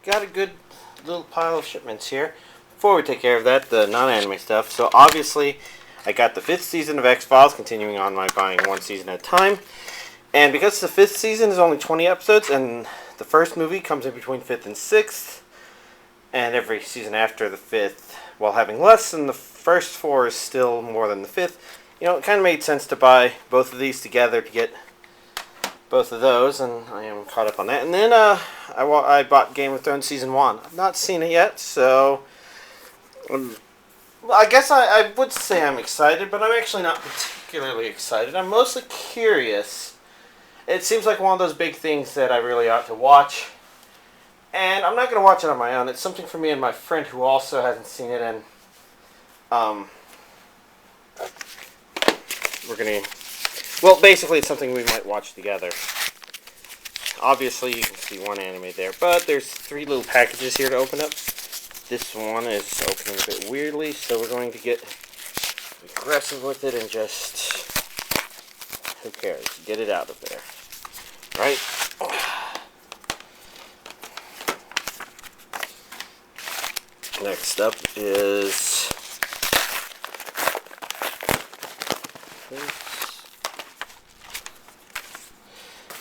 got a good little pile of shipments here. Before we take care of that, the non-anime stuff. So obviously, I got the 5th season of X-Files, continuing on my buying one season at a time. And because the 5th season is only 20 episodes, and the first movie comes in between 5th and 6th, and every season after the 5th, while having less than the first 4 is still more than the 5th, it kind of made sense to buy both of these together to get both of those, and I am caught up on that. And then I bought Game of Thrones Season 1. I've not seen it yet, so I guess I would say I'm excited, but I'm actually not particularly excited. I'm mostly curious. It seems like one of those big things that I really ought to watch, and I'm not going to watch it on my own. It's something for me and my friend who also hasn't seen it, and we're going to... Well, basically, it's something we might watch together. Obviously, you can see one anime there, but there's 3 little packages here to open up. This one is opening a bit weirdly, so we're going to get aggressive with it and just... Who cares? Get it out of there. Right? Next up is...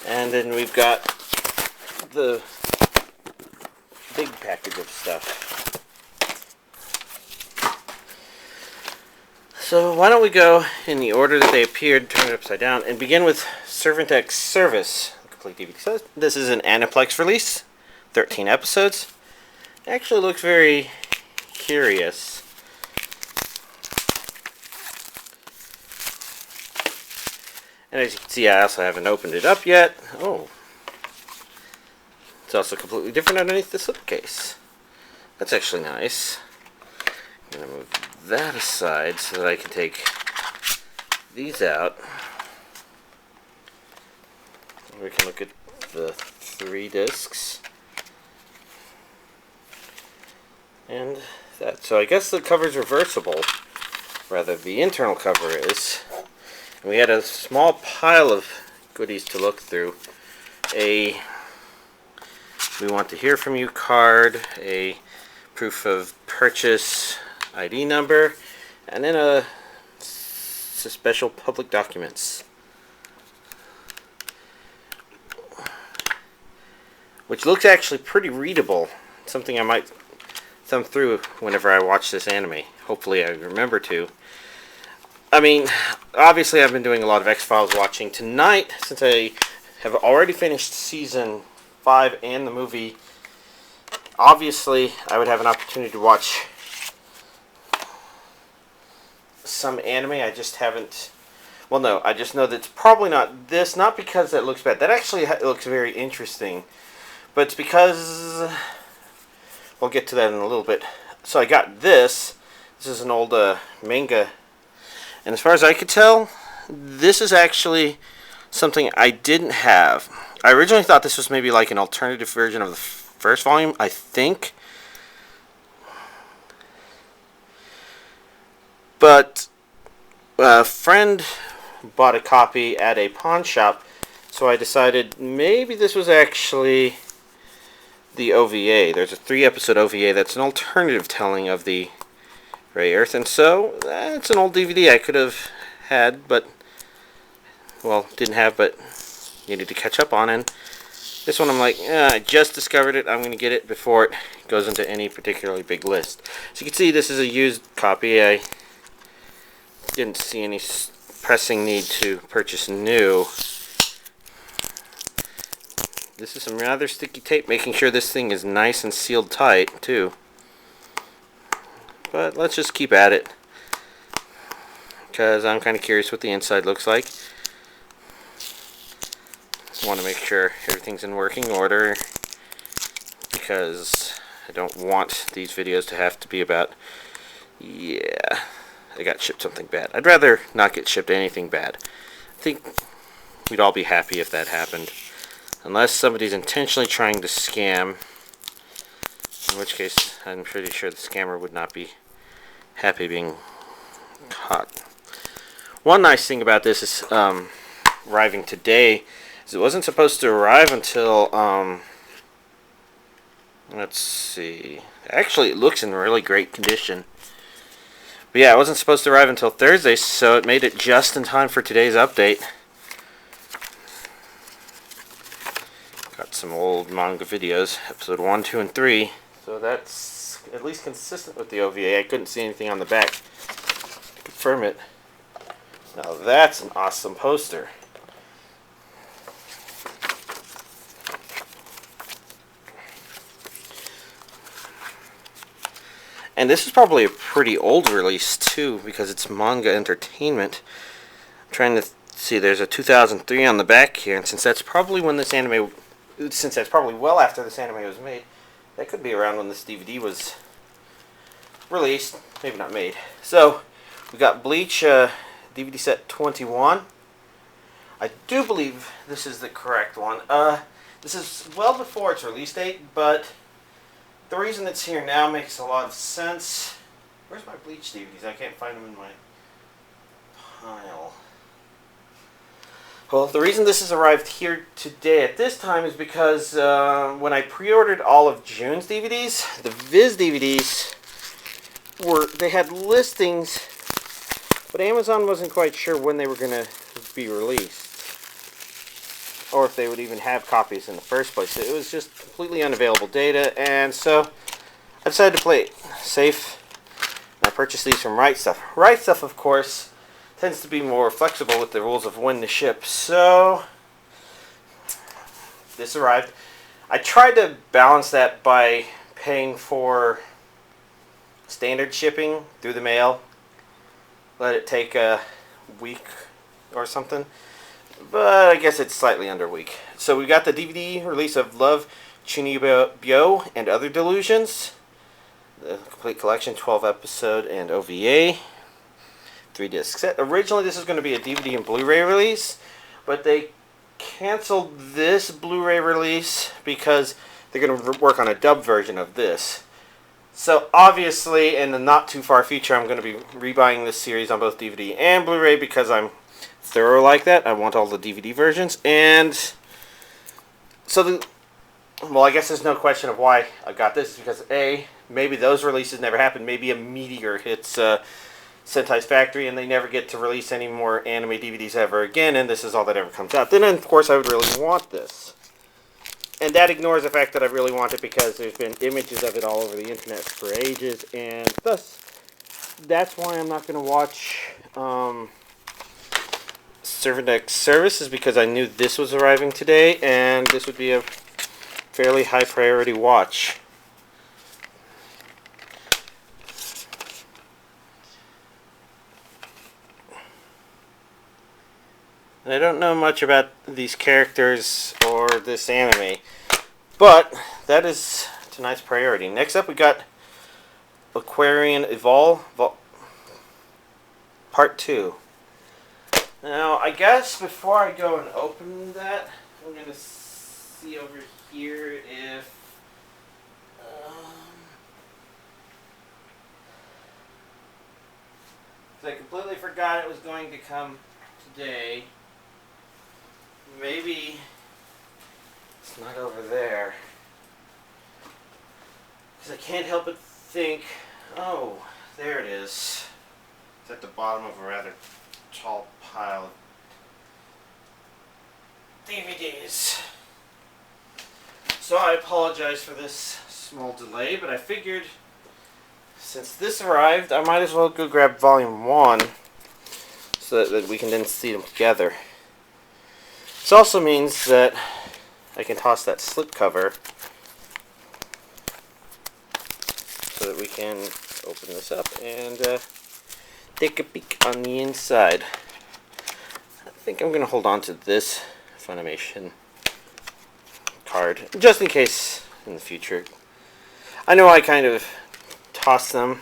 And then we've got the big package of stuff. So why don't we go in the order that they appeared, turn it upside down, and begin with Servant X Service, complete DVD set. This is an Aniplex release, 13 episodes. It actually looks very curious. And as you can see, I also haven't opened it up yet. Oh. It's also completely different underneath the slipcase. That's actually nice. I'm going to move that aside so that I can take these out. We can look at the 3 discs. And that. So I guess the cover's reversible. Rather, the internal cover is. And we had a small pile of goodies to look through. A "We Want to Hear From You" card, a proof of purchase ID number, and then a special public documents, which looks actually pretty readable. Something I might thumb through whenever I watch this anime. Hopefully I remember to. I mean, obviously I've been doing a lot of X-Files watching. Tonight, since I have already finished Season 5 and the movie, obviously I would have an opportunity to watch some anime. I just haven't... Well, no, I just know that it's probably not this. Not because that looks bad. That actually looks very interesting. But it's because... We'll get to that in a little bit. So I got this. This is an old manga. And as far as I could tell, this is actually something I didn't have. I originally thought this was maybe like an alternative version of the first volume, I think. But a friend bought a copy at a pawn shop, so I decided maybe this was actually the OVA. There's a 3-episode OVA that's an alternative telling of the Rayearth, and so it's an old DVD I could have had, but, well, didn't have, but needed to catch up on. And this one I'm like, I just discovered it. I'm going to get it before it goes into any particularly big list. So you can see this is a used copy. I didn't see any pressing need to purchase new. This is some rather sticky tape, making sure this thing is nice and sealed tight, too. But let's just keep at it, because I'm kind of curious what the inside looks like. Want to make sure everything's in working order, because I don't want these videos to have to be about, yeah, I got shipped something bad. I'd rather not get shipped anything bad. I think we'd all be happy if that happened, unless somebody's intentionally trying to scam, in which case I'm pretty sure the scammer would not be happy being caught. One nice thing about this is arriving today is it wasn't supposed to arrive until Let's see. Actually, it looks in really great condition. But yeah, it wasn't supposed to arrive until Thursday, so it made it just in time for today's update. Got some old manga videos, episode 1, 2, and 3. So that's at least consistent with the OVA. I couldn't see anything on the back to confirm it. Now that's an awesome poster. And this is probably a pretty old release too, because it's manga entertainment. I'm trying to see, there's a 2003 on the back here, and since that's probably when this anime, since that's probably well after this anime was made, that could be around when this DVD was released, maybe not made. So we got Bleach DVD set 21. I do believe this is the correct one. This is well before its release date, but the reason it's here now makes a lot of sense. Where's my Bleach DVDs? I can't find them in my pile. Well, the reason this has arrived here today at this time is because when I pre-ordered all of June's DVDs, the Viz DVDs they had listings, but Amazon wasn't quite sure when they were going to be released, or if they would even have copies in the first place. It was just completely unavailable data, and so I decided to play it safe, and I purchased these from Right Stuff. Right Stuff, of course, tends to be more flexible with the rules of when to ship, so this arrived. I tried to balance that by paying for standard shipping through the mail, let it take a week or something, but I guess it's slightly under a week. So we got the DVD release of Love, Chunibyo, and Other Delusions, the complete collection, 12 episode and OVA, 3-disc set. Originally this was going to be a DVD and Blu-ray release, but they canceled this Blu-ray release because they're going to work on a dub version of this. So obviously, in the not too far future, I'm going to be rebuying this series on both DVD and Blu-ray because I'm thorough like that. I want all the DVD versions. And so, well, I guess there's no question of why I got this. Because A, maybe those releases never happened. Maybe a meteor hits Sentai's factory and they never get to release any more anime DVDs ever again, and this is all that ever comes out. Then, of course, I would really want this. And that ignores the fact that I really want it because there's been images of it all over the internet for ages, and thus, that's why I'm not going to watch Servant X Service, is because I knew this was arriving today, and this would be a fairly high priority watch. And I don't know much about these characters or this anime, but that is tonight's priority. Next up we got Aquarion Evol Part 2. Now, I guess before I go and open that, I'm going to see over here if I completely forgot it was going to come today. Maybe it's not over there, because I can't help but think, oh, there it is. It's at the bottom of a rather tall pile of DVDs. So I apologize for this small delay, but I figured since this arrived, I might as well go grab Volume 1 so that we can then see them together. This also means that I can toss that slipcover so that we can open this up and take a peek on the inside. I think I'm going to hold on to this Funimation card just in case in the future. I know I kind of toss them,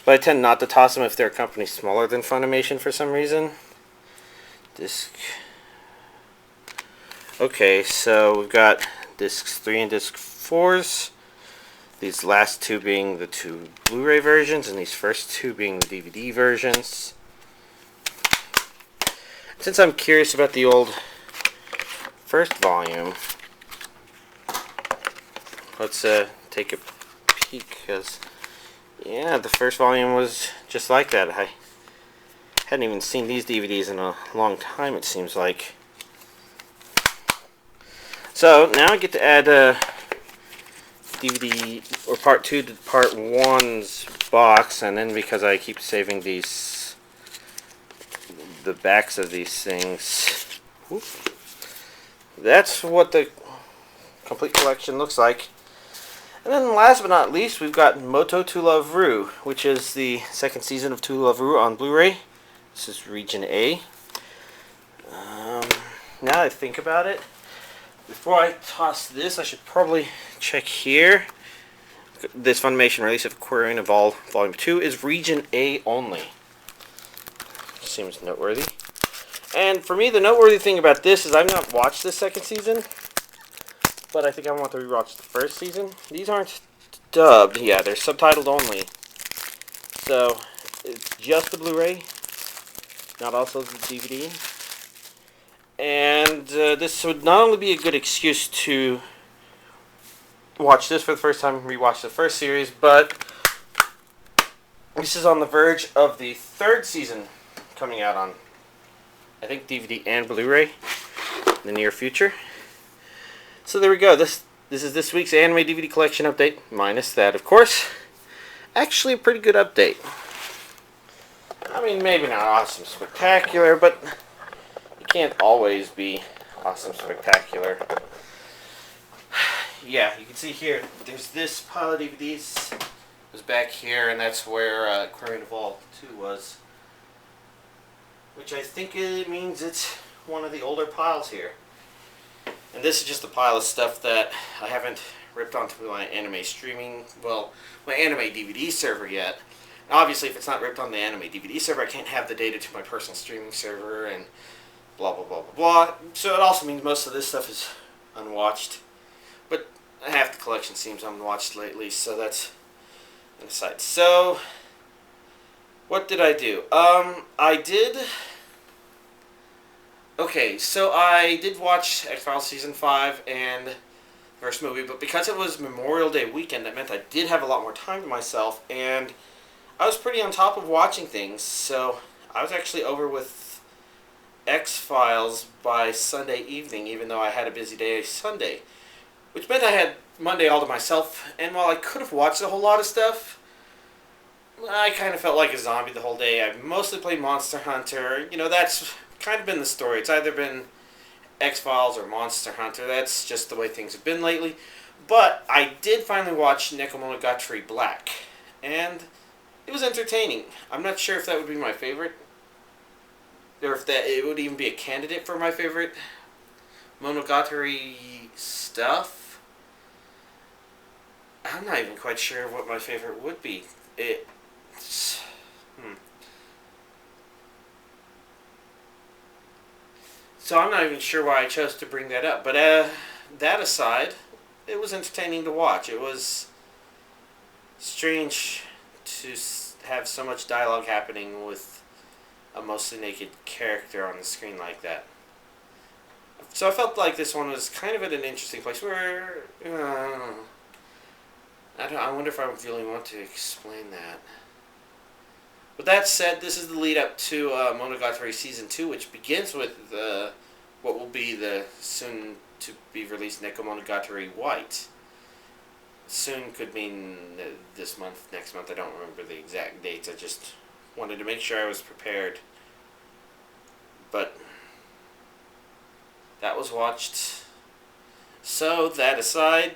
but I tend not to toss them if they're a company smaller than Funimation for some reason. Disc. Okay, so we've got discs 3 and disc 4s. These last two being the two Blu-ray versions, and these first two being the DVD versions. Since I'm curious about the old first volume, let's take a peek, because yeah, the first volume was just like that. I hadn't even seen these DVDs in a long time, it seems like. So now I get to add DVD or part 2 to part 1's box, and then because I keep saving these, the backs of these things, whoop, that's what the complete collection looks like. And then last but not least, we've got Moto to Love Ru, which is the second season of To Love Ru on Blu-ray. This is Region A. Now that I think about it, before I toss this, I should probably check here. This Funimation release of Aquarion Evol Volume 2 is Region A only. Seems noteworthy. And for me, the noteworthy thing about this is I've not watched the second season, but I think I want to rewatch the first season. These aren't dubbed. Yeah, they're subtitled only. So, it's just the Blu-ray, not also the DVD. And this would not only be a good excuse to watch this for the first time and rewatch the first series, but this is on the verge of the third season coming out on, I think, DVD and Blu-ray in the near future. So there we go. This is this week's anime DVD collection update, minus that, of course. Actually, a pretty good update. I mean, maybe not awesome spectacular, but it can't always be awesome spectacular. Yeah, you can see here, there's this pile of DVDs. It was back here, and that's where Aquarion Evol 2 was. Which I think it means it's one of the older piles here. And this is just a pile of stuff that I haven't ripped onto my anime streaming, well, my anime DVD server yet. And obviously, if it's not ripped on the anime DVD server, I can't have the data to my personal streaming server and blah, blah, blah, blah, blah. So it also means most of this stuff is unwatched. But half the collection seems unwatched lately, so that's an aside. So, what did I do? Okay, so I did watch X-Files Season 5 and the first movie, but because it was Memorial Day weekend, that meant I did have a lot more time to myself, and I was pretty on top of watching things, so I was actually over with X-Files by Sunday evening, even though I had a busy day Sunday, which meant I had Monday all to myself, and while I could have watched a whole lot of stuff, I kind of felt like a zombie the whole day. I mostly played Monster Hunter. You know, that's kind of been the story. It's either been X-Files or Monster Hunter. That's just the way things have been lately. But I did finally watch Nekomonogatari Black, and it was entertaining. I'm not sure if that would be my favorite, or if that it would even be a candidate for my favorite Monogatari stuff. I'm not even quite sure what my favorite would be. So I'm not even sure why I chose to bring that up. But that aside, it was entertaining to watch. It was strange to have so much dialogue happening with a mostly naked character on the screen like that. So I felt like this one was kind of at an interesting place where I wonder if I really want to explain that. With that said, this is the lead up to Monogatari Season 2, which begins with what will be the soon to be released Nekomonogatari White. Soon could mean this month, next month, I don't remember the exact dates. I just wanted to make sure I was prepared. But that was watched. So, that aside,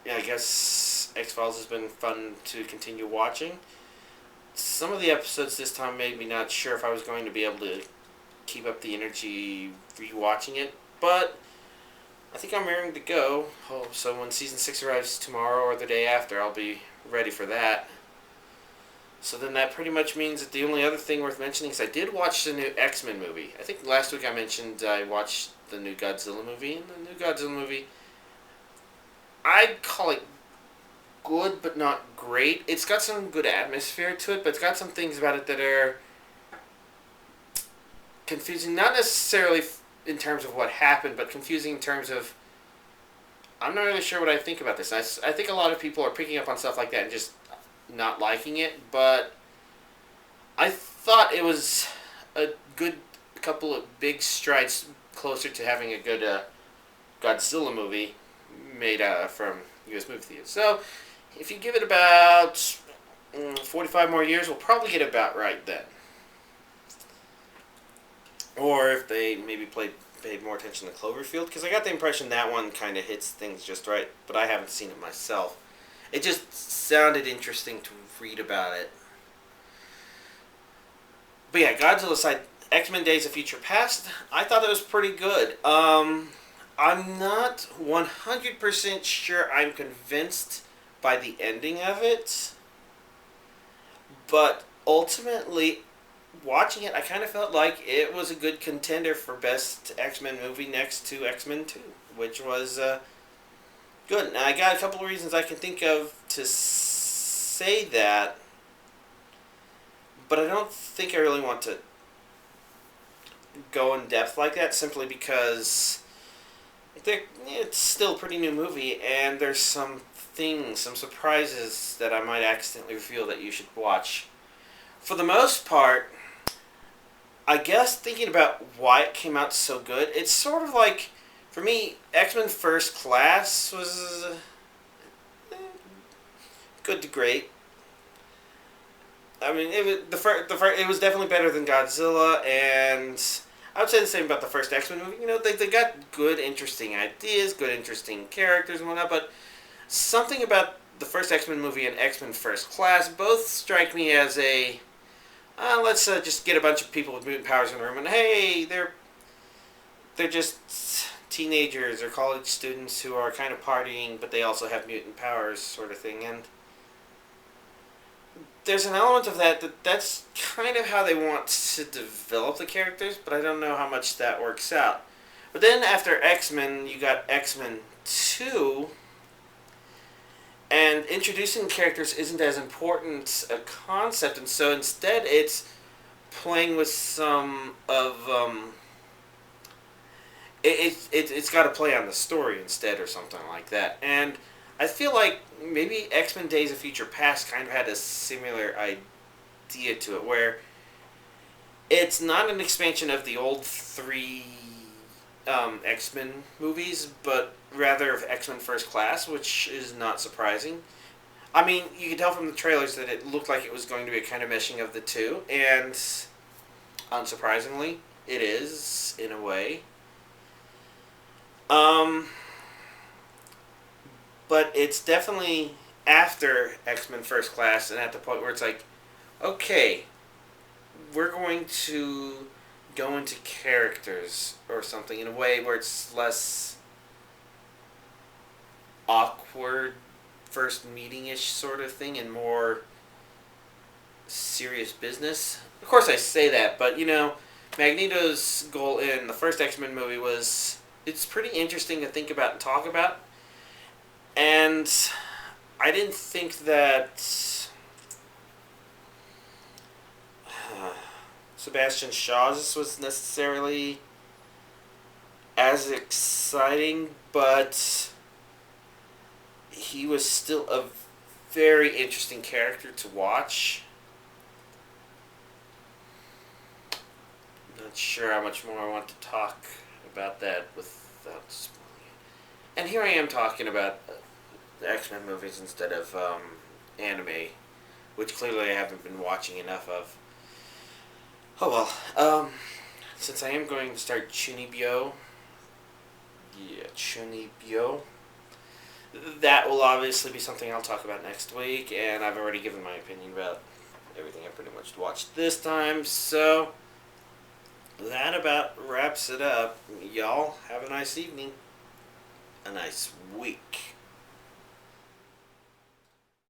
yeah, I guess X-Files has been fun to continue watching. Some of the episodes this time made me not sure if I was going to be able to keep up the energy rewatching it, but I think I'm raring to go. Oh, so when Season 6 arrives tomorrow or the day after, I'll be ready for that. So then that pretty much means that the only other thing worth mentioning is I did watch the new X-Men movie. I think last week I mentioned I watched the new Godzilla movie, and the new Godzilla movie, I'd call it good but not great. It's got some good atmosphere to it, but it's got some things about it that are confusing. Not necessarily in terms of what happened, but confusing in terms of I'm not really sure what I think about this. I think a lot of people are picking up on stuff like that and just not liking it, but I thought it was a good couple of big strides closer to having a good Godzilla movie made from U.S. movie theaters. So, if you give it about 45 more years, we'll probably get about right then. Or if they maybe paid more attention to Cloverfield, because I got the impression that one kind of hits things just right, but I haven't seen it myself. It just sounded interesting to read about it. But yeah, Godzilla aside, X-Men Days of Future Past, I thought it was pretty good. I'm not 100% sure I'm convinced by the ending of it, but ultimately, watching it, I kind of felt like it was a good contender for Best X-Men Movie next to X-Men 2, which was good. Now, I got a couple of reasons I can think of to say that, but I don't think I really want to go in depth like that, simply because it's still a pretty new movie, and there's some surprises that I might accidentally reveal that you should watch. For the most part, I guess thinking about why it came out so good, it's sort of like, for me, X-Men First Class was good to great. I mean, it was definitely better than Godzilla, and I would say the same about the first X-Men movie. You know, they got good, interesting ideas, good, interesting characters and whatnot, but something about the first X-Men movie and X-Men First Class both strike me as a let's just get a bunch of people with mutant powers in the room, and hey, they're just teenagers or college students who are kind of partying, but they also have mutant powers, sort of thing. And there's an element of that's kind of how they want to develop the characters, but I don't know how much that works out. But then after X-Men, you got X-Men 2, and introducing characters isn't as important a concept, and so instead it's playing with some of it's got to play on the story instead, or something like that. And I feel like maybe X-Men Days of Future Past kind of had a similar idea to it, where it's not an expansion of the old three X-Men movies, but rather of X-Men First Class, which is not surprising. I mean, you could tell from the trailers that it looked like it was going to be a kind of meshing of the two, and unsurprisingly, it is, in a way. But it's definitely after X-Men First Class, and at the point where it's like, okay, we're going to go into characters or something in a way where it's less awkward first meeting-ish sort of thing and more serious business. Of course I say that, but you know, Magneto's goal in the first X-Men movie was, it's pretty interesting to think about and talk about, and I didn't think that Sebastian Shaw's was necessarily as exciting, but he was still a very interesting character to watch. Not sure how much more I want to talk about that without spoiling it. And here I am talking about the X-Men movies instead of anime, which clearly I haven't been watching enough of. Oh well, since I am going to start Chunibyo, that will obviously be something I'll talk about next week, and I've already given my opinion about everything I pretty much watched this time, so that about wraps it up. Y'all have a nice evening, a nice week.